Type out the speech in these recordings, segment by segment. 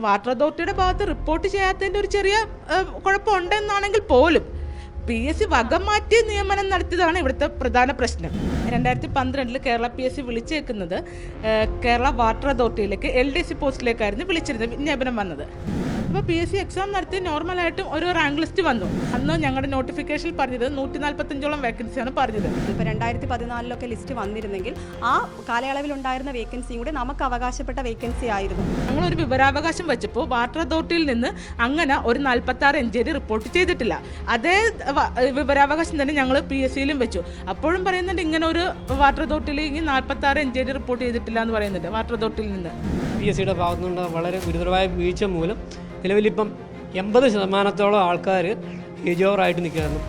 Water അതോറിറ്റിയുടെ ഭാഗത്ത് report ചെയ്യാത്തതിൻ്റെ ഒരു ചെറിയ കുഴപ്പമുണ്ടെന്നാണെങ്കിൽ പോലും PSC വകം മാറ്റി നിയമനം നടത്തിയതാണ് ഇവിടുത്തെ പ്രധാന പ്രശ്നം. 2012 കേരള PSC വിളിച്ചേക്കുന്നത് കേരള വാട്ടർ അതോറിറ്റിയിലേക്ക് LDC പോസ്റ്റിലേക്കായിരുന്നു വിളിച്ചിരുന്നത് വിജ്ഞാപനം വന്നത്. അപ്പോൾ PSC എക്സാം നടത്തി നോർമലായിട്ടും ഒരു റാങ്ക് ലിസ്റ്റ് വന്നു. അന്ന് ഞങ്ങളുടെ നോട്ടിഫിക്കേഷനിൽ പറഞ്ഞത് 145ഓളം വേക്കൻസിയാണ് പറഞ്ഞത്. ഇപ്പോൾ 2014 ലിസ്റ്റ് വന്നിരുന്നെങ്കിൽ ആ കാലയളവിലുണ്ടായിരുന്ന വേക്കൻസിയും കൂടെ നമുക്ക് അവകാശപ്പെട്ട വേക്കൻസി ആയിരുന്നു. ഞങ്ങളൊരു വിവരാവകാശം വെച്ചപ്പോൾ വാട്ടർ അതോറിറ്റിയിൽ നിന്ന് അങ്ങനെ ഒരു 46 എൻക്വയറി റിപ്പോർട്ട് ചെയ്തിട്ടില്ല. അതേ വിവരാവകാശം തന്നെ ഞങ്ങൾ PSCയിലും വെച്ചു. അപ്പോഴും പറയുന്നുണ്ട് ഇങ്ങനെ ഒരു വാട്ടർ അതോറിറ്റിയിൽ ഈ 46 എൻക്വയറി റിപ്പോർട്ട് ചെയ്തിട്ടില്ല എന്ന് പറയുന്നുണ്ട് വാട്ടർ അതോറിറ്റിയിൽ നിന്ന്. PSCയുടെ ഭാഗത്തുനിന്ന് വളരെ ഗുരുതരമായ വീഴ്ച മൂലം നിലവിലിപ്പം 80% ആൾക്കാർ ഏജ് ഓവറായിട്ട് നിൽക്കുകയായിരുന്നു.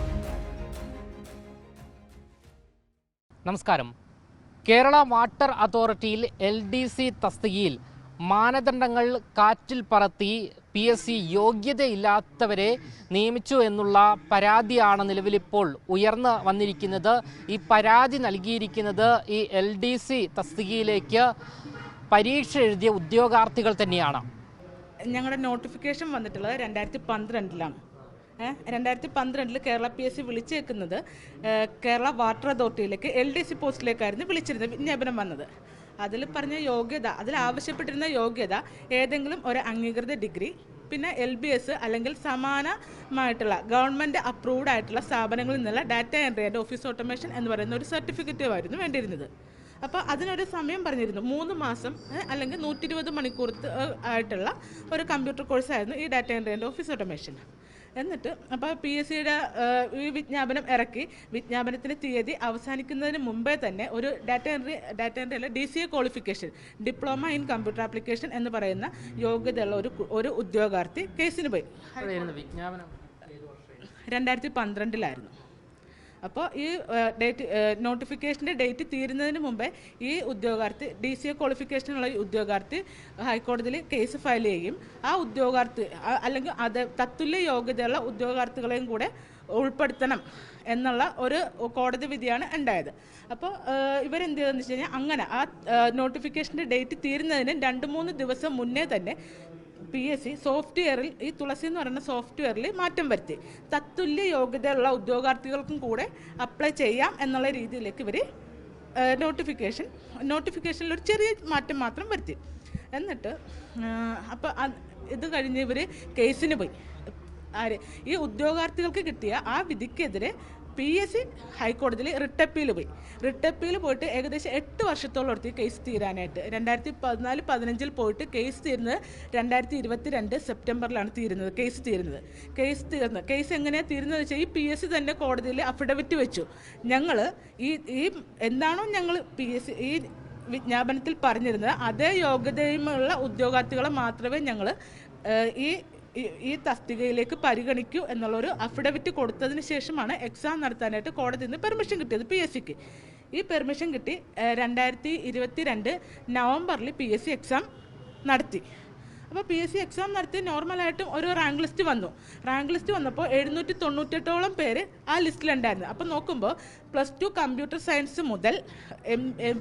നമസ്കാരം. കേരള വാട്ടർ അതോറിറ്റിയിൽ LDC തസ്തികയിൽ മാനദണ്ഡങ്ങൾ കാറ്റിൽ പറത്തി PSC യോഗ്യതയില്ലാത്തവരെ നിയമിച്ചു എന്നുള്ള പരാതിയാണ് നിലവിലിപ്പോൾ ഉയർന്നു വന്നിരിക്കുന്നത്. ഈ പരാതി നൽകിയിരിക്കുന്നത് ഈ LDC തസ്തികയിലേക്ക് പരീക്ഷ എഴുതിയ ഉദ്യോഗാർത്ഥികൾ തന്നെയാണ്. ഞങ്ങളുടെ നോട്ടിഫിക്കേഷൻ വന്നിട്ടുള്ളത് 2012 2012 കേരള PSC വിളിച്ചേക്കുന്നത് കേരള വാട്ടർ അതോറിറ്റിയിലേക്ക് LDC പോസ്റ്റിലേക്കായിരുന്നു വിളിച്ചിരുന്നത് വിജ്ഞാപനം വന്നത്. അതിൽ പറഞ്ഞ യോഗ്യത, അതിൽ ആവശ്യപ്പെട്ടിരുന്ന യോഗ്യത ഏതെങ്കിലും ഒരു അംഗീകൃത ഡിഗ്രി, പിന്നെ LBS അല്ലെങ്കിൽ സമാനമായിട്ടുള്ള ഗവൺമെൻറ് അപ്രൂവ്ഡ് ആയിട്ടുള്ള സ്ഥാപനങ്ങളിൽ നിന്നുള്ള data entry and office automation എന്ന് പറയുന്ന ഒരു സർട്ടിഫിക്കറ്റുമായിരുന്നു വേണ്ടിയിരുന്നത്. അപ്പോൾ അതിനൊരു സമയം പറഞ്ഞിരുന്നു 3 മാസം അല്ലെങ്കിൽ 120 മണിക്കൂർ ആയിട്ടുള്ള ഒരു കമ്പ്യൂട്ടർ കോഴ്സായിരുന്നു ഈ data entry and office automation. എന്നിട്ട് അപ്പോൾ PSCയുടെ ഈ വിജ്ഞാപനം ഇറക്കി. വിജ്ഞാപനത്തിൻ്റെ തീയതി അവസാനിക്കുന്നതിന് മുമ്പേ തന്നെ ഒരു ഡാറ്റ എൻട്രി അല്ല DCA qualification, diploma in computer application എന്ന് പറയുന്ന യോഗ്യതയുള്ള ഒരു ഉദ്യോഗാർത്ഥി കേസിന് പോയി. 2012 അപ്പോൾ ഈ നോട്ടിഫിക്കേഷൻ്റെ ഡേറ്റ് തീരുന്നതിന് മുമ്പേ ഈ ഉദ്യോഗാർത്ഥി DCA ക്വാളിഫിക്കേഷനുള്ള ഉദ്യോഗാർത്ഥി ഹൈക്കോടതിയിൽ കേസ് ഫയൽ ചെയ്യും. ആ ഉദ്യോഗാർത്ഥി അല്ലെങ്കിൽ അത് തത്തുല്യ യോഗ്യതയുള്ള ഉദ്യോഗാർത്ഥികളെയും കൂടെ ഉൾപ്പെടുത്തണം എന്നുള്ള ഒരു കോടതി വിധിയാണ് ഉണ്ടായത്. അപ്പോൾ ഇവരെന്ത് ചെയ്തതെന്ന് വെച്ച് കഴിഞ്ഞാൽ അങ്ങനെ ആ നോട്ടിഫിക്കേഷൻ്റെ ഡേറ്റ് തീരുന്നതിന് 2-3 ദിവസം മുന്നേ തന്നെ PSC സോഫ്റ്റ്വെയറിൽ, ഈ തുളസി എന്ന് പറയുന്ന സോഫ്റ്റ്വെയറിൽ മാറ്റം വരുത്തി. തത്തുല്യ യോഗ്യതയുള്ള ഉദ്യോഗാർത്ഥികൾക്കും കൂടെ അപ്ലൈ ചെയ്യാം എന്നുള്ള രീതിയിലേക്ക് ഇവർ നോട്ടിഫിക്കേഷനിൽ ഒരു ചെറിയ മാറ്റം മാത്രം വരുത്തി. എന്നിട്ട് അപ്പോൾ ഇത് കഴിഞ്ഞ് ഇവർ കേസിന് പോയി. ഈ ഉദ്യോഗാർത്ഥികൾക്ക് കിട്ടിയ ആ വിധിക്കെതിരെ PSC ഹൈക്കോടതിയിൽ റിട്ടപ്പീൽ പോയി. റിട്ടപ്പീൽ പോയിട്ട് ഏകദേശം 8 വർഷത്തോളം എടുത്ത് കേസ് തീരാനായിട്ട്. 2014-15 പോയിട്ട് കേസ് തീരുന്നത് 2022 സെപ്റ്റംബറിലാണ് തീരുന്നത്. കേസ് എങ്ങനെയാണ് തീരുന്നത് വെച്ചാൽ ഈ PSC തന്നെ കോടതിയിൽ അഫിഡവിറ്റ് വെച്ചു. ഞങ്ങൾ ഈ എന്താണോ ഞങ്ങൾ PSC ഈ വിജ്ഞാപനത്തിൽ പറഞ്ഞിരുന്നത് അതേ യോഗ്യതയുമുള്ള ഉദ്യോഗാർത്ഥികളെ മാത്രമേ ഞങ്ങൾ ഈ തസ്തികയിലേക്ക് പരിഗണിക്കൂ എന്നുള്ളൊരു അഫിഡവിറ്റ് കൊടുത്തതിന് ശേഷമാണ് എക്സാം നടത്താനായിട്ട് കോടതിയിൽ നിന്ന് പെർമിഷൻ കിട്ടിയത് PSCക്ക്. ഈ പെർമിഷൻ കിട്ടി 2022 നവംബറിൽ PSC എക്സാം നടത്തി. അപ്പോൾ PSC എക്സാം നടത്തി നോർമലായിട്ടും ഒരു റാങ്ക് ലിസ്റ്റ് വന്നു. റാങ്ക് ലിസ്റ്റ് വന്നപ്പോൾ 798ഓളം പേര് ആ ലിസ്റ്റിലുണ്ടായിരുന്നു. അപ്പോൾ നോക്കുമ്പോൾ +2 കമ്പ്യൂട്ടർ സയൻസ് മുതൽ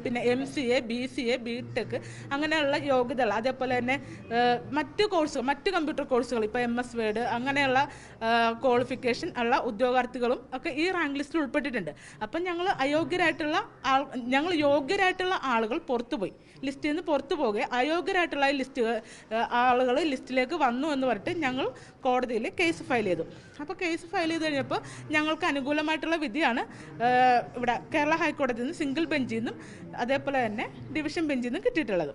പിന്നെ MCA, BCA, BTech അങ്ങനെയുള്ള യോഗ്യതകൾ, അതേപോലെ തന്നെ മറ്റ് കമ്പ്യൂട്ടർ കോഴ്സുകൾ, ഇപ്പോൾ MS Word അങ്ങനെയുള്ള ക്വാളിഫിക്കേഷൻ ഉള്ള ഉദ്യോഗാർത്ഥികളും ഒക്കെ ഈ റാങ്ക് ലിസ്റ്റിൽ ഉൾപ്പെട്ടിട്ടുണ്ട്. അപ്പം ഞങ്ങൾ യോഗ്യരായിട്ടുള്ള ആളുകൾ പുറത്തുപോയി, ലിസ്റ്റിൽ നിന്ന് പുറത്തു പോകുക, അയോഗ്യരായിട്ടുള്ള ആളുകൾ ലിസ്റ്റിലേക്ക് വന്നു എന്ന് പറഞ്ഞിട്ട് ഞങ്ങൾ കോടതിയിൽ കേസ് ഫയൽ ചെയ്തു. അപ്പോൾ കേസ് ഫയൽ ചെയ്ത് കഴിഞ്ഞപ്പോൾ ഞങ്ങൾക്ക് അനുകൂലമായിട്ടുള്ള വിധിയാണ് ഇവിടെ കേരള ഹൈക്കോടതിയിൽ നിന്ന് സിംഗിൾ ബെഞ്ചിൽ നിന്നും അതേപോലെ തന്നെ ഡിവിഷൻ ബെഞ്ചിൽ നിന്നും കിട്ടിയിട്ടുള്ളത്.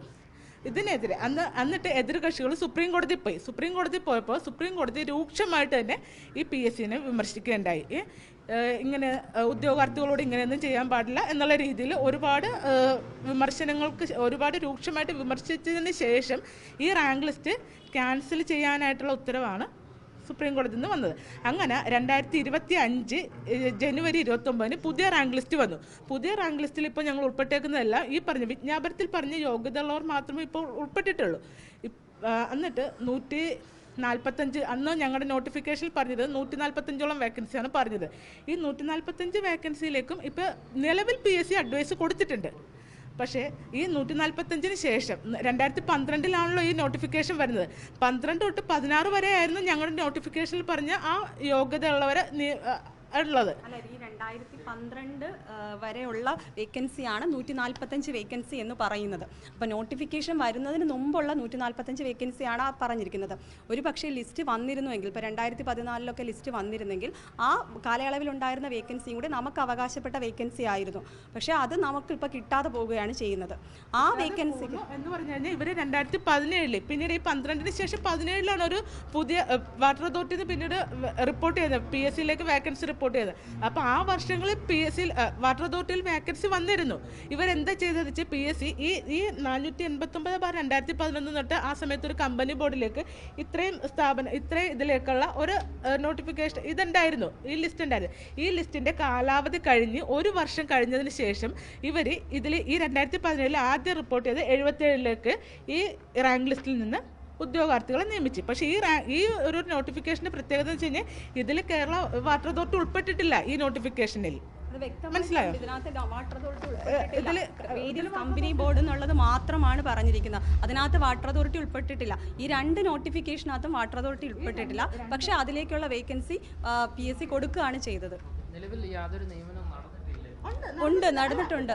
ഇതിനെതിരെ എന്നിട്ട് എതിർകക്ഷികൾ സുപ്രീം കോടതി പോയപ്പോൾ സുപ്രീം കോടതി രൂക്ഷമായിട്ട് തന്നെ ഈ PSCനെ വിമർശിക്കുകയുണ്ടായി. ഇങ്ങനെ ഉദ്യോഗാർത്ഥികളോട് ഇങ്ങനെയൊന്നും ചെയ്യാൻ പാടില്ല എന്നുള്ള രീതിയിൽ ഒരുപാട് രൂക്ഷമായിട്ട് വിമർശിച്ചതിന് ശേഷം ഈ റാങ്ക് ലിസ്റ്റ് ക്യാൻസൽ ചെയ്യാനായിട്ടുള്ള ഉത്തരവാണ് സുപ്രീം കോടതിയിൽ നിന്ന് വന്നത്. അങ്ങനെ 2025 ജനുവരി 29 പുതിയ റാങ്ക് ലിസ്റ്റ് വന്നു. പുതിയ റാങ്ക് ലിസ്റ്റിൽ ഇപ്പോൾ ഞങ്ങൾ ഉൾപ്പെട്ടേക്കുന്നതല്ല ഈ പറഞ്ഞ വിജ്ഞാപനത്തിൽ പറഞ്ഞ യോഗ്യതയുള്ളവർ മാത്രമേ ഇപ്പോൾ ഉൾപ്പെട്ടിട്ടുള്ളൂ. എന്നിട്ട് 145 അന്ന് ഞങ്ങളുടെ നോട്ടിഫിക്കേഷനിൽ പറഞ്ഞത് 145ഓളം വേക്കൻസിയാണ് പറഞ്ഞത്. ഈ 145 വേക്കൻസിയിലേക്കും ഇപ്പോൾ നിലവിൽ PSC അഡ്വൈസ് കൊടുത്തിട്ടുണ്ട്. പക്ഷേ ഈ 145 ശേഷം 2012 ഈ നോട്ടിഫിക്കേഷൻ വരുന്നത്. 12 തൊട്ട് 16 വരെ ആയിരുന്നു ഞങ്ങളുടെ നോട്ടിഫിക്കേഷനിൽ പറഞ്ഞ ആ യോഗ്യത ഉള്ളവരെ ഉള്ളത്. അല്ല, ഈ 2012 വരെയുള്ള വേക്കൻസിയാണ് 145 വേക്കൻസി എന്ന് പറയുന്നത്. അപ്പോൾ നോട്ടിഫിക്കേഷൻ വരുന്നതിന് മുമ്പുള്ള 145 വേക്കൻസിയാണ് ആ പറഞ്ഞിരിക്കുന്നത്. ഒരു പക്ഷേ ലിസ്റ്റ് വന്നിരുന്നുവെങ്കിൽ, ഇപ്പോൾ 2014 ലിസ്റ്റ് വന്നിരുന്നെങ്കിൽ ആ കാലയളവിലുണ്ടായിരുന്ന വേക്കൻസിയും കൂടെ നമുക്ക് അവകാശപ്പെട്ട വേക്കൻസി ആയിരുന്നു. പക്ഷേ അത് നമുക്കിപ്പോൾ കിട്ടാതെ പോവുകയാണ് ചെയ്യുന്നത്. ആ വേക്കൻസി എന്ന് പറഞ്ഞു കഴിഞ്ഞാൽ ഇവർ 2017 പിന്നീട് ഈ 12 ശേഷം 17 ഒരു പുതിയ വാട്ടർ അതോറിറ്റിയിൽ പിന്നീട് റിപ്പോർട്ട് ചെയ്തത്, PSCയിലേക്ക് വേക്കൻസി റിപ്പോർട്ട് ചെയ്തത്. അപ്പോൾ ആ വർഷങ്ങളിൽ PSC വാട്ടർ അതോറിറ്റിയിൽ വേക്കൻസി വന്നിരുന്നു. ഇവരെന്താ ചെയ്തതെന്ന് വെച്ചാൽ PSC ഈ 489/2011 തൊട്ട് ആ സമയത്ത് ഒരു കമ്പനി ബോർഡിലേക്ക് ഇത്രയും ഇതിലേക്കുള്ള ഒരു നോട്ടിഫിക്കേഷൻ ഇതുണ്ടായിരുന്നു, ഈ ലിസ്റ്റ് ഉണ്ടായിരുന്നു. ഈ ലിസ്റ്റിൻ്റെ കാലാവധി കഴിഞ്ഞ് ഒരു വർഷം കഴിഞ്ഞതിന് ശേഷം ഇവർ ഇതിൽ ഈ 2017 ആദ്യം റിപ്പോർട്ട് ചെയ്ത് 77ലേക്ക് ഈ റാങ്ക് ലിസ്റ്റിൽ നിന്ന് ഉദ്യോഗാർത്ഥികളെ നിയമിച്ചു. പക്ഷേ ഈ ഒരു നോട്ടിഫിക്കേഷൻ്റെ പ്രത്യേകത എന്ന് വെച്ച് കഴിഞ്ഞാൽ ഇതിൽ കേരള വാട്ടർ അതോറിറ്റി ഉൾപ്പെട്ടിട്ടില്ല ഈ നോട്ടിഫിക്കേഷനിൽ. മനസ്സിലായോ? ഇതിൽ കമ്പനി ബോർഡ് എന്നുള്ളത് മാത്രമാണ് പറഞ്ഞിരിക്കുന്നത്. അതിനകത്ത് വാട്ടർ അതോറിറ്റി ഉൾപ്പെട്ടിട്ടില്ല. ഈ 2 നോട്ടിഫിക്കേഷനകത്തും വാട്ടർ അതോറിറ്റി ഉൾപ്പെട്ടിട്ടില്ല. പക്ഷേ അതിലേക്കുള്ള വേക്കൻസി PSC കൊടുക്കുകയാണ് ചെയ്തത്. നിലവിൽ യാതൊരു നിയമനം ഉണ്ട്, നടന്നിട്ടുണ്ട്.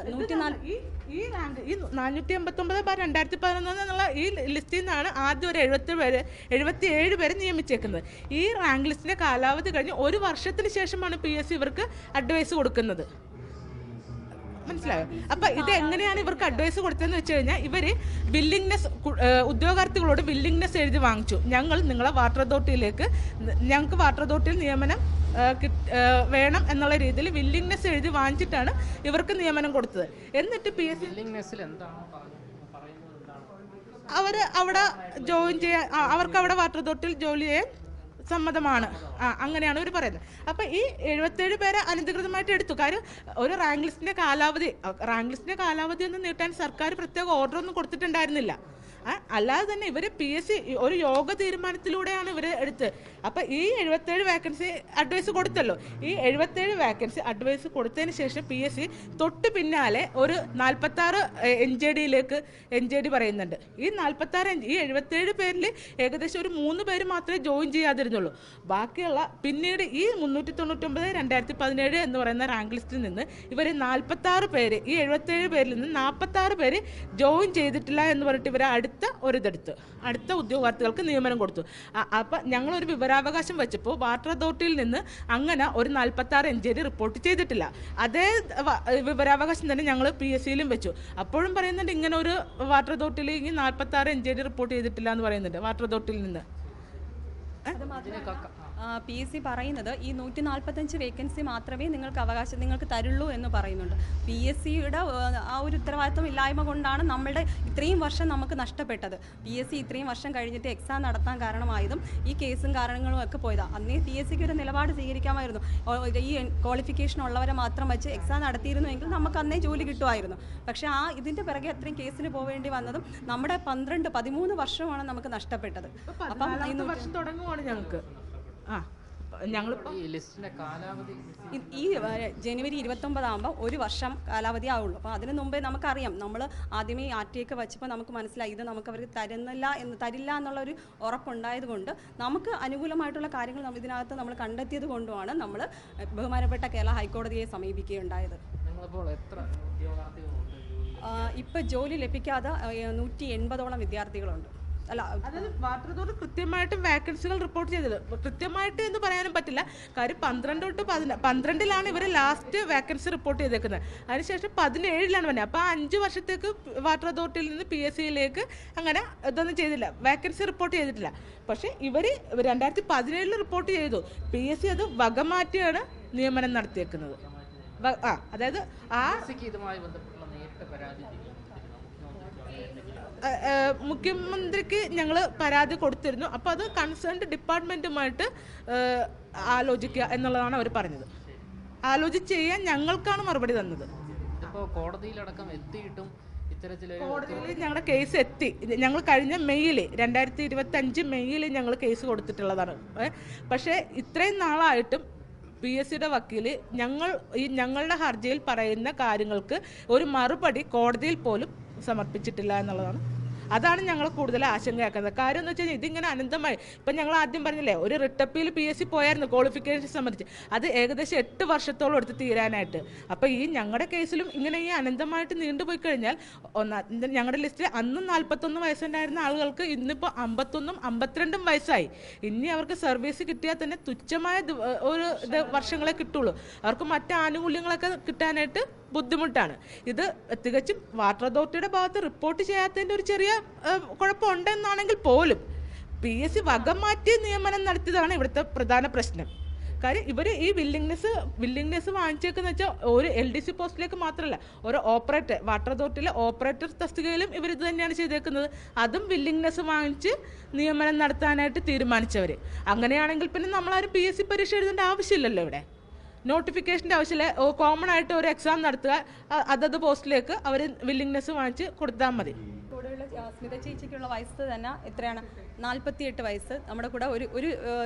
ഈ റാങ്ക് ഈ 489/2011 എന്നുള്ള ഈ ലിസ്റ്റിൽ നിന്നാണ് ആദ്യം ഒരു 77 പേരെ നിയമിച്ചേക്കുന്നത്. ഈ റാങ്ക് ലിസ്റ്റിന്റെ കാലാവധി കഴിഞ്ഞ് ഒരു വർഷത്തിന് ശേഷമാണ് PSC ഇവർക്ക് അഡ്വൈസ് കൊടുക്കുന്നത്. മനസ്സിലായോ? അപ്പൊ ഇത് എങ്ങനെയാണ് ഇവർക്ക് അഡ്വൈസ് കൊടുത്തതെന്ന് വെച്ച് കഴിഞ്ഞാൽ ഇവര് ഉദ്യോഗാർത്ഥികളോട് വില്ലിങ്നെസ് എഴുതി വാങ്ങിച്ചു. ഞങ്ങൾ നിങ്ങളെ ഞങ്ങൾക്ക് വാട്ടർ അതോറിറ്റിയിൽ നിയമനം വേണം എന്നുള്ള രീതിയിൽ വില്ലിങ്നെസ് എഴുതി വാങ്ങിച്ചിട്ടാണ് ഇവർക്ക് നിയമനം കൊടുത്തത്. എന്നിട്ട് PSC അവർ അവിടെ ജോയിൻ ചെയ്യാൻ, അവർക്ക് അവിടെ വാട്ടർ അതോറിറ്റിയിൽ ജോലി ചെയ്യാൻ സമ്മതമാണ്. അങ്ങനെയാണ് ഇവർ പറയുന്നത്. അപ്പം ഈ 77 പേരെ അനധികൃതമായിട്ട് എടുത്തു. കാര്യം ഒരു റാങ്ക് ലിസ്റ്റിൻ്റെ കാലാവധി ഒന്നും നീട്ടാൻ സർക്കാർ പ്രത്യേക ഓർഡർ ഒന്നും കൊടുത്തിട്ടുണ്ടായിരുന്നില്ല. അല്ലാതെ തന്നെ ഇവർ PSC ഒരു യോഗ തീരുമാനത്തിലൂടെയാണ് ഇവർ എടുത്തത്. അപ്പം ഈ 77 വേക്കൻസി അഡ്വൈസ് കൊടുത്തല്ലോ. ഈ 77 വേക്കൻസി അഡ്വൈസ് കൊടുത്തതിന് ശേഷം PSC തൊട്ട് പിന്നാലെ ഒരു 46 NJD പറയുന്നുണ്ട്. ഈ 77 പേരിൽ ഏകദേശം ഒരു 3 പേര് മാത്രമേ ജോയിൻ ചെയ്യാതിരുന്നുള്ളൂ. ബാക്കിയുള്ള പിന്നീട് ഈ 399/2017 എന്ന് പറയുന്ന റാങ്ക് ലിസ്റ്റിൽ നിന്ന് ഇവർ 46 പേര്, ഈ 77 പേരിൽ നിന്ന് 46 പേര് ജോയിൻ ചെയ്തിട്ടില്ല എന്ന് പറഞ്ഞിട്ട് ഇവർ അടുത്ത ഉദ്യോഗാർത്ഥികൾക്ക് നിയമനം കൊടുത്തു. അപ്പം ഞങ്ങളൊരു വിവരാവകാശം വെച്ചപ്പോൾ വാട്ടർ അതോറിറ്റിയിൽ നിന്ന് അങ്ങനെ ഒരു 46 NJD റിപ്പോർട്ട് ചെയ്തിട്ടില്ല. അതേ വിവരാവകാശം തന്നെ ഞങ്ങൾ PSCയിലും വെച്ചു. അപ്പോഴും പറയുന്നുണ്ട് ഇങ്ങനെ ഒരു വാട്ടർ അതോറിറ്റിയിൽ ഈ 46 NJD റിപ്പോർട്ട് ചെയ്തിട്ടില്ല എന്ന് പറയുന്നുണ്ട് വാട്ടർ അതോറിറ്റിയിൽ നിന്ന്. PSC പറയുന്നത് ഈ 145 വേക്കൻസി മാത്രമേ നിങ്ങൾക്ക് തരുള്ളൂ എന്ന് പറയുന്നുണ്ട്. PSCയുടെ ആ ഒരു ഉത്തരവാദിത്വം ഇല്ലായ്മ കൊണ്ടാണ് നമ്മളുടെ ഇത്രയും വർഷം നമുക്ക് നഷ്ടപ്പെട്ടത്. PSC ഇത്രയും വർഷം കഴിഞ്ഞിട്ട് എക്സാം നടത്താൻ കാരണമായതും ഈ കേസും കാരണങ്ങളും ഒക്കെ പോയതാണ്. അന്നേ PSCക്ക് ഒരു നിലപാട് സ്വീകരിക്കാമായിരുന്നു. ഈ ക്വാളിഫിക്കേഷൻ ഉള്ളവരെ മാത്രം വെച്ച് എക്സാം നടത്തിയിരുന്നുവെങ്കിൽ നമുക്ക് അന്നേ ജോലി കിട്ടുമായിരുന്നു. പക്ഷേ ഇതിൻ്റെ പിറകെ അത്രയും കേസിന് പോവേണ്ടി വന്നതും നമ്മുടെ 13 വർഷമാണ് നമുക്ക് നഷ്ടപ്പെട്ടത്. അപ്പം വർഷം തുടങ്ങുവാണ് ഞങ്ങൾക്ക്. ഈ ജനുവരി 29 ആകുമ്പോൾ ഒരു വർഷം കാലാവധി ആവുള്ളൂ. അപ്പോൾ അതിന് മുമ്പേ നമുക്കറിയാം, നമ്മൾ ആദ്യമേ RTI വെച്ചപ്പോൾ നമുക്ക് മനസ്സിലായി ഇത് നമുക്ക് അവർക്ക് തരില്ല എന്നുള്ളൊരു ഉറപ്പുണ്ടായത് കൊണ്ട് നമുക്ക് അനുകൂലമായിട്ടുള്ള കാര്യങ്ങൾ ഇതിനകത്ത് നമ്മൾ കണ്ടെത്തിയത് കൊണ്ടുമാണ് നമ്മൾ ബഹുമാനപ്പെട്ട കേരള ഹൈക്കോടതിയെ സമീപിക്കുകയുണ്ടായത്. ഇപ്പോൾ ജോലി ലഭിക്കാതെ 180ഓളം വിദ്യാർത്ഥികളുണ്ട്. അതായത് വാട്ടർ അതോറിറ്റി കൃത്യമായിട്ടും വേക്കൻസികൾ റിപ്പോർട്ട് ചെയ്തത്. കൃത്യമായിട്ട് എന്ന് പറയാനും പറ്റില്ല. കാര്യം 12 തൊട്ട് 12 ഇവർ ലാസ്റ്റ് വേക്കൻസി റിപ്പോർട്ട് ചെയ്തേക്കുന്നത്. അതിനുശേഷം 17 വന്നത്. അപ്പോൾ 5 വർഷത്തേക്ക് വാട്ടർ അതോറിറ്റിയിൽ നിന്ന് PSCയിലേക്ക് അങ്ങനെ ഇതൊന്നും ചെയ്തില്ല, വേക്കൻസി റിപ്പോർട്ട് ചെയ്തിട്ടില്ല. പക്ഷേ ഇവർ 2017 റിപ്പോർട്ട് ചെയ്തു. PSC അത് വകമാറ്റിയാണ് നിയമനം നടത്തിയേക്കുന്നത്. അതായത് ഇതുമായി ബന്ധപ്പെട്ടുള്ള നേരിട്ട് പരാതി മുഖ്യമന്ത്രിക്ക് ഞങ്ങൾ പരാതി കൊടുത്തിരുന്നു. അപ്പോൾ അത് കൺസേൺഡ് ഡിപ്പാർട്ട്മെൻറ്റുമായിട്ട് ആലോചിക്കുക എന്നുള്ളതാണ് അവർ പറഞ്ഞത്. ആലോചിച്ച് ചെയ്യാൻ ഞങ്ങൾക്കാണ് മറുപടി തന്നത്. കോടതിയിലടക്കം എത്തിയിട്ടും കോടതിയിൽ ഞങ്ങളുടെ കേസ് എത്തി. ഞങ്ങൾ കഴിഞ്ഞ മെയ്യിൽ 2025 മെയ്യിൽ ഞങ്ങൾ കേസ് കൊടുത്തിട്ടുള്ളതാണ്. പക്ഷേ ഇത്രയും നാളായിട്ടും PSCയുടെ വക്കീല് ഞങ്ങളുടെ ഹർജിയിൽ പറയുന്ന കാര്യങ്ങൾക്ക് ഒരു മറുപടി കോടതിയിൽ പോലും സമർപ്പിച്ചിട്ടില്ല എന്നുള്ളതാണ്. അതാണ് ഞങ്ങൾ കൂടുതൽ ആശങ്കയാക്കുന്നത്. കാര്യം എന്ന് വെച്ച് കഴിഞ്ഞാൽ ഇതിങ്ങനെ അനന്തമായി ഇപ്പം ഞങ്ങൾ ആദ്യം പറഞ്ഞില്ലേ, ഒരു റിട്ടപ്പിയിൽ PSC പോയായിരുന്നു ക്വാളിഫിക്കേഷൻ സംബന്ധിച്ച്. അത് ഏകദേശം 8 വർഷത്തോളം എടുത്ത് തീരാനായിട്ട്. അപ്പോൾ ഈ ഞങ്ങളുടെ കേസിലും ഇങ്ങനെ ഈ അനന്തമായിട്ട് നീണ്ടുപോയി കഴിഞ്ഞാൽ ഞങ്ങളുടെ ലിസ്റ്റിൽ അന്നും 41 വയസ്സുണ്ടായിരുന്ന ആളുകൾക്ക് ഇന്നിപ്പോൾ 51ഉം 52ഉം വയസ്സായി. ഇനി അവർക്ക് സർവീസ് കിട്ടിയാൽ തന്നെ തുച്ഛമായ ഒരു വർഷങ്ങളെ കിട്ടുള്ളൂ. അവർക്ക് മറ്റ് ആനുകൂല്യങ്ങളൊക്കെ കിട്ടാനായിട്ട് ബുദ്ധിമുട്ടാണ്. ഇത് തികച്ചും വാട്ടർ അതോറിറ്റിയുടെ ഭാഗത്ത് റിപ്പോർട്ട് ചെയ്യാത്തതിൻ്റെ ഒരു ചെറിയ കുഴപ്പമുണ്ടെന്നാണെങ്കിൽ പോലും PSC വകം മാറ്റി നിയമനം നടത്തിയതാണ് ഇവിടുത്തെ പ്രധാന പ്രശ്നം. കാര്യം ഇവർ ഈ വില്ലിങ്നെസ് വാങ്ങിച്ചേക്കെന്ന് വെച്ചാൽ ഒരു LDC പോസ്റ്റിലേക്ക് മാത്രമല്ല, ഒരു ഓപ്പറേറ്റർ വാട്ടർ അതോറിറ്റിയിലെ ഓപ്പറേറ്റർ തസ്തികയിലും ഇവരിത് തന്നെയാണ് ചെയ്തേക്കുന്നത്. അതും വില്ലിങ്നെസ് വാങ്ങിച്ച് നിയമനം നടത്താനായിട്ട് തീരുമാനിച്ചവർ. അങ്ങനെയാണെങ്കിൽ പിന്നെ നമ്മളാരും PSC പരീക്ഷ എഴുതേണ്ട ആവശ്യമില്ലല്ലോ. ഇവിടെ നോട്ടിഫിക്കേഷൻ്റെ ആവശ്യമില്ല. കോമൺ ആയിട്ട് ഒരു എക്സാം നടത്തുക, അതത് പോസ്റ്റിലേക്ക് അവർ വില്ലിങ്നെസ് വാങ്ങിച്ച് കൊടുത്താൽ മതി. കൂടെയുള്ള സ്മിത ചേച്ചിക്കുള്ള വയസ്സ് തന്നെ എത്രയാണ്? 48 വയസ്സ്. നമ്മുടെ കൂടെ ഒരു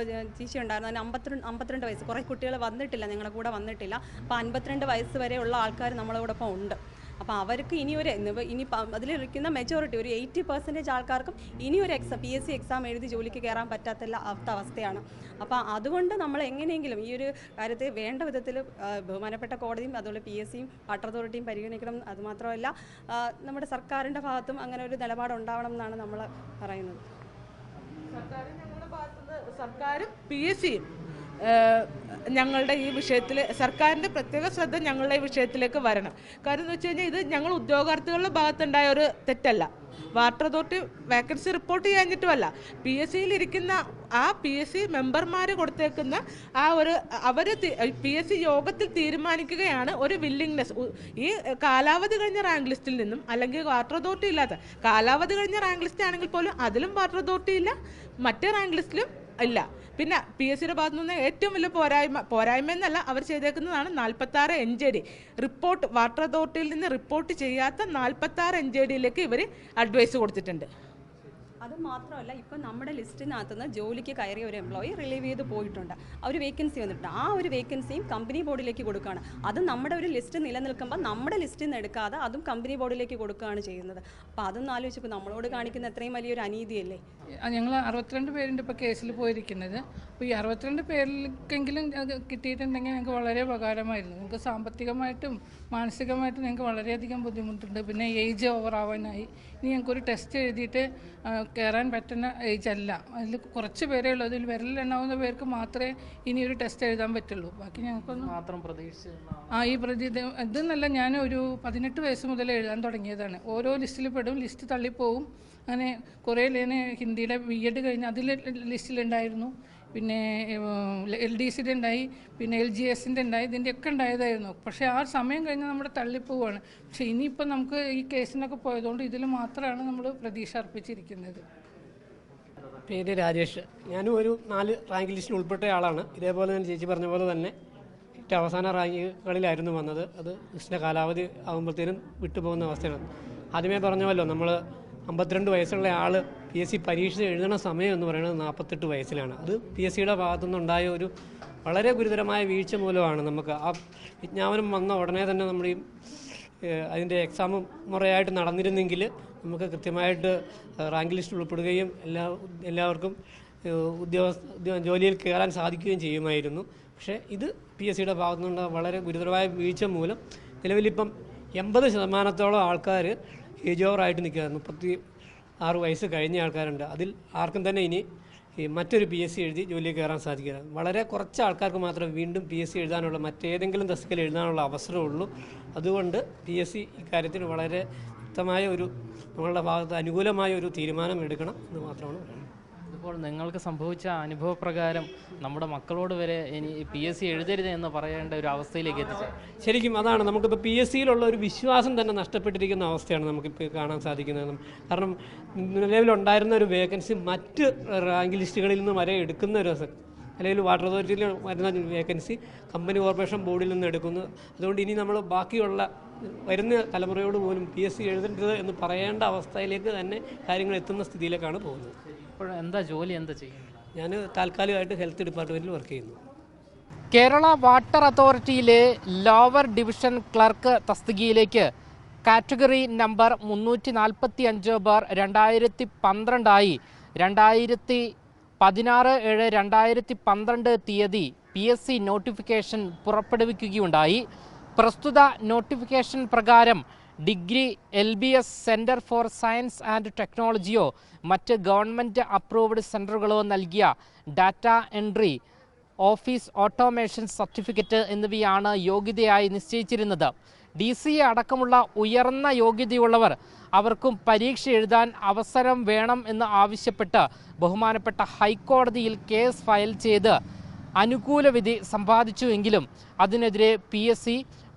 ചേച്ചി ഉണ്ടായിരുന്നു, അതിന് 52 വയസ്സ്. കുറേ കുട്ടികൾ വന്നിട്ടില്ല, ഞങ്ങളുടെ കൂടെ വന്നിട്ടില്ല. അപ്പോൾ 52 വയസ്സ് വരെയുള്ള ആൾക്കാർ നമ്മളോടൊപ്പം ഉണ്ട്. അപ്പോൾ അവർക്ക് ഇനി അതിലിരിക്കുന്ന മെജോറിറ്റി ഒരു 80% ആൾക്കാർക്കും ഇനി ഒരു PSC എക്സാം എഴുതി ജോലിക്ക് കയറാൻ പറ്റാത്ത അവസ്ഥയാണ്. അപ്പോൾ അതുകൊണ്ട് നമ്മൾ എങ്ങനെയെങ്കിലും ഈ ഒരു കാര്യത്തെ വേണ്ട വിധത്തിൽ ബഹുമാനപ്പെട്ട കോടതിയും അതുപോലെ PSCയും വാട്ടർ അതോറിറ്റിയും പരിഗണിക്കണം. അതുമാത്രമല്ല നമ്മുടെ സർക്കാരിൻ്റെ ഭാഗത്തും അങ്ങനെ ഒരു നിലപാടുണ്ടാവണം എന്നാണ് നമ്മൾ പറയുന്നത്. സർക്കാരും PSCയും ഞങ്ങളുടെ ഈ വിഷയത്തിൽ സർക്കാരിൻ്റെ പ്രത്യേക ശ്രദ്ധ ഞങ്ങളുടെ ഈ വിഷയത്തിലേക്ക് വരണം. കാര്യം എന്ന് വെച്ച് കഴിഞ്ഞാൽ ഇത് ഞങ്ങൾ ഉദ്യോഗാർത്ഥികളുടെ ഭാഗത്തുണ്ടായ ഒരു തെറ്റല്ല. വാട്ടർ അതോറിറ്റി വേക്കൻസി റിപ്പോർട്ട് ചെയ്യാഞ്ഞിട്ടുമല്ല, PSCയിൽ ഇരിക്കുന്ന ആ PSC മെമ്പർമാർ കൊടുത്തേക്കുന്ന അവർ PSC യോഗത്തിൽ തീരുമാനിക്കുകയാണ് ഒരു വില്ലിങ്നെസ്. ഈ കാലാവധി കഴിഞ്ഞ റാങ്ക് ലിസ്റ്റിൽ നിന്നും അല്ലെങ്കിൽ വാട്ടർ അതോറിറ്റി ഇല്ലാത്ത കാലാവധി കഴിഞ്ഞ റാങ്ക് ലിസ്റ്റ് ആണെങ്കിൽ പോലും അതിലും വാട്ടർ അതോറിറ്റി ഇല്ല, മറ്റേ റാങ്ക് ലിസ്റ്റിലും ഇല്ല. പിന്നെ PSCയുടെ ഭാഗത്തു നിന്ന് ഏറ്റവും വലിയ പോരായ്മ എന്നല്ല, അവർ ചെയ്തേക്കുന്നതാണ് 46 NJD റിപ്പോർട്ട്. വാട്ടർ അതോറിറ്റിയിൽ നിന്ന് റിപ്പോർട്ട് ചെയ്യാത്ത 46 NJDയിലേക്ക് ഇവർ അഡ്വൈസ് കൊടുത്തിട്ടുണ്ട്. അത് മാത്രമല്ല, ഇപ്പം നമ്മുടെ ലിസ്റ്റിനകത്തുനിന്ന് ജോലിക്ക് കയറിയ ഒരു എംപ്ലോയി റിലീവ് ചെയ്ത് പോയിട്ടുണ്ട്. ആ ഒരു വേക്കൻസി വന്നിട്ടുണ്ട്. ആ ഒരു വേക്കൻസിയും കമ്പനി ബോർഡിലേക്ക് കൊടുക്കുകയാണ്. അത് നമ്മുടെ ഒരു ലിസ്റ്റ് നിലനിൽക്കുമ്പോൾ നമ്മുടെ ലിസ്റ്റിൽ നിന്ന് എടുക്കാതെ അതും കമ്പനി ബോർഡിലേക്ക് കൊടുക്കുകയാണ് ചെയ്യുന്നത്. അപ്പോൾ അതൊന്നും ആലോചിച്ചപ്പോൾ നമ്മളോട് കാണിക്കുന്ന എത്രയും വലിയൊരു അനീതിയല്ലേ. ഞങ്ങൾ 62 പേരുണ്ട് ഇപ്പോൾ കേസിൽ പോയിരിക്കുന്നത്. അപ്പോൾ ഈ 62 പേരിലേക്കെങ്കിലും അത് കിട്ടിയിട്ടുണ്ടെങ്കിൽ ഞങ്ങൾക്ക് വളരെ ഉപകാരമായിരുന്നു. ഞങ്ങൾക്ക് സാമ്പത്തികമായിട്ടും മാനസികമായിട്ടും ഞങ്ങൾക്ക് വളരെയധികം ബുദ്ധിമുട്ടുണ്ട്. പിന്നെ ഏജ് ഓവറാവാനായി. ഇനി ഞങ്ങൾക്കൊരു ടെസ്റ്റ് എഴുതിയിട്ട് കയറാൻ പറ്റുന്ന ഏജ് അല്ല. അതിൽ കുറച്ച് പേരേ ഉള്ളൂ. അതിൽ വിരലിലെണ്ണാവുന്ന പേർക്ക് മാത്രമേ ഇനി ഒരു ടെസ്റ്റ് എഴുതാൻ പറ്റുള്ളൂ. ബാക്കി ഞങ്ങൾക്കൊന്നും മാത്രം പ്രതീക്ഷിച്ച് ഇതെന്നല്ല, ഞാൻ ഒരു 18 വയസ്സ് മുതൽ എഴുതാൻ തുടങ്ങിയതാണ്. ഓരോ ലിസ്റ്റിൽ പെടും, ലിസ്റ്റ് തള്ളിപ്പോവും. അങ്ങനെ കുറേ ഹിന്ദിയുടെ B.Ed കഴിഞ്ഞ് അതിൽ ലിസ്റ്റിലുണ്ടായിരുന്നു. പിന്നെ LDCയുടെ ഉണ്ടായി, പിന്നെ LGSൻ്റെ ഉണ്ടായി, ഇതിൻ്റെയൊക്കെ ഉണ്ടായതായിരുന്നു. പക്ഷേ ആ സമയം കഴിഞ്ഞ് നമ്മുടെ തള്ളിപ്പോവാണ്. പക്ഷേ ഇനിയിപ്പോൾ നമുക്ക് ഈ കേസിനൊക്കെ പോയതുകൊണ്ട് ഇതിൽ മാത്രമാണ് നമ്മൾ പ്രതീക്ഷ അർപ്പിച്ചിരിക്കുന്നത്. പേര് രാജേഷ്. ഞാനും ഒരു 4 റാങ്ക് ലിസ്റ്റിൽ ഉൾപ്പെട്ട ആളാണ്. ഇതേപോലെ തന്നെ ചേച്ചി പറഞ്ഞ പോലെ തന്നെ ഏറ്റവും അവസാന റാങ്കുകളിലായിരുന്നു വന്നത്. അത് ലിസ്റ്റിൻ്റെ കാലാവധി ആകുമ്പോഴത്തേനും വിട്ടുപോകുന്ന അവസ്ഥയാണ്. ആദ്യമേ പറഞ്ഞല്ലോ, നമ്മൾ 52 വയസ്സുള്ള ആൾ PSC പരീക്ഷ എഴുതുന്ന സമയം എന്ന് പറയുന്നത് 48 വയസ്സിലാണ്. അത് PSCയുടെ ഭാഗത്തുനിന്നുണ്ടായ ഒരു വളരെ ഗുരുതരമായ വീഴ്ച മൂലമാണ് നമുക്ക് ആ വിജ്ഞാപനം വന്ന ഉടനെ തന്നെ നമ്മൾ ഈ അതിൻ്റെ എക്സാം മുറയായിട്ട് നടന്നിരുന്നെങ്കിൽ നമുക്ക് കൃത്യമായിട്ട് റാങ്ക് ലിസ്റ്റിൽ ഉൾപ്പെടുകയും എല്ലാവർക്കും ജോലിയിൽ കയറാൻ സാധിക്കുകയും ചെയ്യുമായിരുന്നു. പക്ഷേ ഇത് PSCയുടെ ഭാഗത്തുനിന്നുള്ള വളരെ ഗുരുതരമായ വീഴ്ച മൂലം നിലവിലിപ്പം 80% ആൾക്കാർ ഏജ് ഓവറായിട്ട് നിൽക്കുക. 36 വയസ്സ് കഴിഞ്ഞ ആൾക്കാരുണ്ട്. അതിൽ ആർക്കും തന്നെ ഇനി മറ്റൊരു PSC എഴുതി ജോലിയിൽ കയറാൻ സാധിക്കില്ല. വളരെ കുറച്ച് ആൾക്കാർക്ക് മാത്രമേ വീണ്ടും PSC എഴുതാനുള്ള മറ്റേതെങ്കിലും തസ്തികയിൽ എഴുതാനുള്ള അവസരമുള്ളൂ. അതുകൊണ്ട് PSC ഇക്കാര്യത്തിൽ വളരെ വ്യക്തമായ നമ്മളുടെ ഭാഗത്ത് അനുകൂലമായ ഒരു തീരുമാനം എടുക്കണം എന്ന് മാത്രമാണ് പറയുന്നത്. ഇപ്പോൾ നിങ്ങൾക്ക് സംഭവിച്ച അനുഭവപ്രകാരം നമ്മുടെ മക്കളോട് വരെ ഇനി PSC എഴുതരുത് എന്ന് പറയേണ്ട ഒരു അവസ്ഥയിലേക്ക് എത്തിച്ചു. ശരിക്കും അതാണ് നമുക്കിപ്പോൾ PSCയിലുള്ള ഒരു വിശ്വാസം തന്നെ നഷ്ടപ്പെട്ടിരിക്കുന്ന അവസ്ഥയാണ് നമുക്കിപ്പോൾ കാണാൻ സാധിക്കുന്നത്. കാരണം നിലവിലുണ്ടായിരുന്ന ഒരു വേക്കൻസി മറ്റ് റാങ്ക് ലിസ്റ്റുകളിൽ നിന്ന് വരെ എടുക്കുന്ന ഒരു അല്ലെങ്കിൽ വാട്ടർ അതോറിറ്റിയിൽ വരുന്ന വേക്കൻസി കമ്പനി കോർപ്പറേഷൻ ബോർഡിൽ നിന്ന് എടുക്കുന്നു. അതുകൊണ്ട് ഇനി നമ്മൾ ബാക്കിയുള്ള വരുന്ന തലമുറയോട് പോലും PSC എഴുതേണ്ടത് എന്ന് പറയേണ്ട അവസ്ഥയിലേക്ക് തന്നെ കാര്യങ്ങൾ എത്തുന്ന സ്ഥിതിയിലേക്കാണ് പോകുന്നത്. ഇപ്പോൾ എന്താ ജോലി, എന്താ ചെയ്യുന്നത്? ഞാൻ താൽക്കാലികമായിട്ട് ഹെൽത്ത് ഡിപ്പാർട്ട്മെൻറ്റിൽ വർക്ക് ചെയ്യുന്നു. കേരള വാട്ടർ അതോറിറ്റിയിലെ ലോവർ ഡിവിഷൻ ക്ലർക്ക് തസ്തികയിലേക്ക് കാറ്റഗറി നമ്പർ 345/2012 2016/7/2012 തീയതി PSC നോട്ടിഫിക്കേഷൻ പുറപ്പെടുവിക്കുകയുണ്ടായി. പ്രസ്തുത നോട്ടിഫിക്കേഷൻ പ്രകാരം degree LBS centre for science and ടെക്നോളജിയോ മറ്റ് ഗവൺമെൻറ് അപ്രൂവ്ഡ് സെൻറ്ററുകളോ നൽകിയ data entry, office automation certificate എന്നിവയാണ് യോഗ്യതയായി നിശ്ചയിച്ചിരുന്നത്. DCA അടക്കമുള്ള ഉയർന്ന യോഗ്യതയുള്ളവർ അവർക്കും പരീക്ഷ എഴുതാൻ അവസരം വേണം എന്ന് ആവശ്യപ്പെട്ട് ബഹുമാനപ്പെട്ട ഹൈക്കോടതിയിൽ കേസ് ഫയൽ ചെയ്ത് അനുകൂല വിധി സമ്പാദിച്ചുവെങ്കിലും അതിനെതിരെ PSC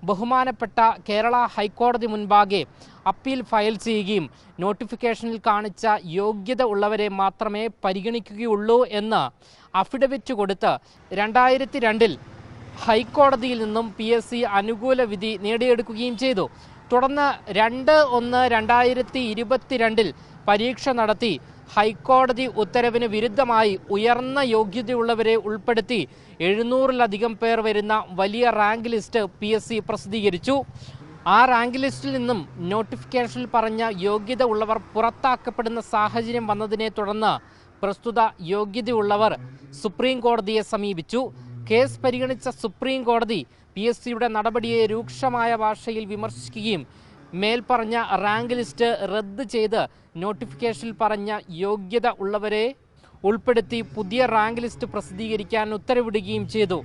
ബഹുമാനപ്പെട്ട കേരള ഹൈക്കോടതി മുൻപാകെ അപ്പീൽ ഫയൽ ചെയ്യുകയും നോട്ടിഫിക്കേഷനിൽ കാണിച്ച യോഗ്യത ഉള്ളവരെ മാത്രമേ പരിഗണിക്കുകയുള്ളൂ എന്ന് അഫിഡവിറ്റ് കൊടുത്ത് 2002 ഹൈക്കോടതിയിൽ നിന്നും PSC അനുകൂല വിധി നേടിയെടുക്കുകയും ചെയ്തു. തുടർന്ന് 2/1/2022 പരീക്ഷ നടത്തി ഹൈക്കോടതി ഉത്തരവിന് വിരുദ്ധമായി ഉയർന്ന യോഗ്യതയുള്ളവരെ ഉൾപ്പെടുത്തി 700-ലധികം പേർ വരുന്ന വലിയ റാങ്ക് ലിസ്റ്റ് PSC പ്രസിദ്ധീകരിച്ചു. ആ റാങ്ക് ലിസ്റ്റിൽ നിന്നും നോട്ടിഫിക്കേഷനിൽ പറഞ്ഞ യോഗ്യത ഉള്ളവർ പുറത്താക്കപ്പെടുന്ന സാഹചര്യം വന്നതിനെ തുടർന്ന് പ്രസ്തുത യോഗ്യതയുള്ളവർ സുപ്രീം കോടതിയെ സമീപിച്ചു. കേസ് പരിഗണിച്ച സുപ്രീം കോടതി PSCയുടെ നടപടിയെ രൂക്ഷമായ ഭാഷയിൽ വിമർശിക്കുകയും മേൽപ്പറഞ്ഞ റാങ്ക് ലിസ്റ്റ് റദ്ദ് ചെയ്ത് നോട്ടിഫിക്കേഷനിൽ പറഞ്ഞ യോഗ്യത ഉള്ളവരെ ഉൾപ്പെടുത്തി പുതിയ റാങ്ക് ലിസ്റ്റ് പ്രസിദ്ധീകരിക്കാൻ ഉത്തരവിടുകയും ചെയ്തു.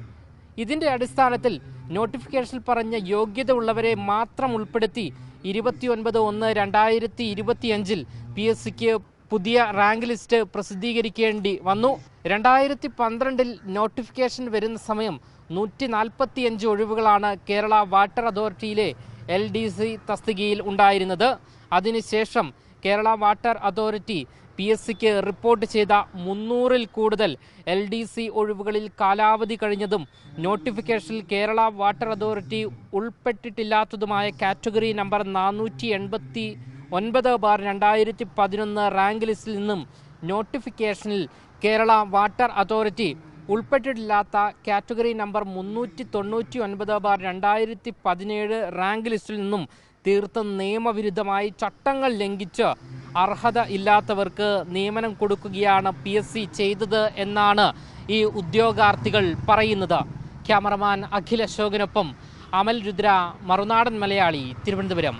ഇതിൻ്റെ അടിസ്ഥാനത്തിൽ നോട്ടിഫിക്കേഷനിൽ പറഞ്ഞ യോഗ്യത ഉള്ളവരെ മാത്രം ഉൾപ്പെടുത്തി 29/1/2025 PSCക്ക് പുതിയ റാങ്ക് ലിസ്റ്റ് പ്രസിദ്ധീകരിക്കേണ്ടി വന്നു. 2012 നോട്ടിഫിക്കേഷൻ വരുന്ന സമയം 145 ഒഴിവുകളാണ് കേരള വാട്ടർ അതോറിറ്റിയിലെ LDC തസ്തികയിൽ ഉണ്ടായിരുന്നത്. അതിനുശേഷം കേരള വാട്ടർ അതോറിറ്റി PSCക്ക് റിപ്പോർട്ട് ചെയ്ത 300-ൽ കൂടുതൽ LDC ഒഴിവുകളിൽ കാലാവധി കഴിഞ്ഞതും നോട്ടിഫിക്കേഷനിൽ കേരള വാട്ടർ അതോറിറ്റി ഉൾപ്പെട്ടിട്ടില്ലാത്തതുമായ കാറ്റഗറി നമ്പർ 489/2011 റാങ്ക് ലിസ്റ്റിൽ നിന്നും നോട്ടിഫിക്കേഷനിൽ കേരള വാട്ടർ അതോറിറ്റി ഉൾപ്പെട്ടിട്ടില്ലാത്ത കാറ്റഗറി നമ്പർ 399/2017 റാങ്ക് ലിസ്റ്റിൽ നിന്നും തീർത്തും നിയമവിരുദ്ധമായി ചട്ടങ്ങൾ ലംഘിച്ച് അർഹത ഇല്ലാത്തവർക്ക് നിയമനം കൊടുക്കുകയാണ് PSC ചെയ്തത് എന്നാണ് ഈ ഉദ്യോഗാർത്ഥികൾ പറയുന്നത്. ക്യാമറമാൻ അഖിൽ അശോകനൊപ്പം അമൽ രുദ്ര, മറുനാടൻ മലയാളി, തിരുവനന്തപുരം.